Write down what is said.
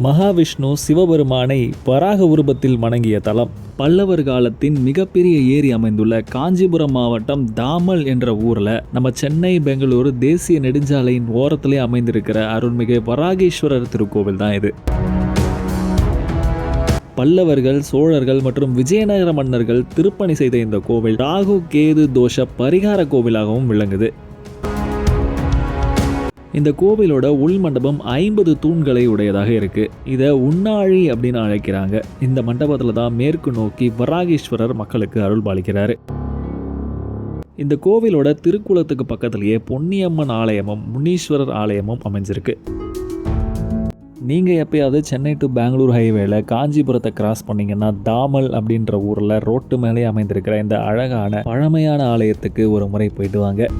மகாவிஷ்ணு சிவபெருமானை வராக உருவத்தில் வணங்கிய தலம். பல்லவர் காலத்தின் மிகப்பெரிய ஏரி அமைந்துள்ள காஞ்சிபுரம் மாவட்டம் தாமல் என்ற ஊர்ல நம்ம சென்னை பெங்களூரு தேசிய நெடுஞ்சாலையின் ஓரத்திலே அமைந்திருக்கிற அருள்மிகு வராகேஸ்வரர் திருக்கோவில் தான் இது. பல்லவர்கள், சோழர்கள் மற்றும் விஜயநகர மன்னர்கள் திருப்பணி செய்த இந்த கோவில் ராகு கேது தோஷ பரிகார கோவிலாகவும் விளங்குது. இந்த கோவிலோட உள் மண்டபம் 50 தூண்களை உடையதாக இருக்கு. இதை உண்ணாழி அப்படின்னு அழைக்கிறாங்க. இந்த மண்டபத்துல தான் மேற்கு நோக்கி வராகேஸ்வரர் மக்களுக்கு அருள் பாலிக்கிறாரு. இந்த கோவிலோட திருக்குளத்துக்கு பக்கத்திலேயே பொன்னியம்மன் ஆலயமும் முனீஸ்வரர் ஆலயமும் அமைஞ்சிருக்கு. நீங்கள் எப்பயாவது சென்னை டு பெங்களூர் ஹைவேல காஞ்சிபுரத்தை கிராஸ் பண்ணிங்கன்னா தாமல் அப்படின்ற ஊரில் ரோட்டு மேலே அமைந்திருக்கிற இந்த அழகான பழமையான ஆலயத்துக்கு ஒரு முறை போயிட்டு வாங்க.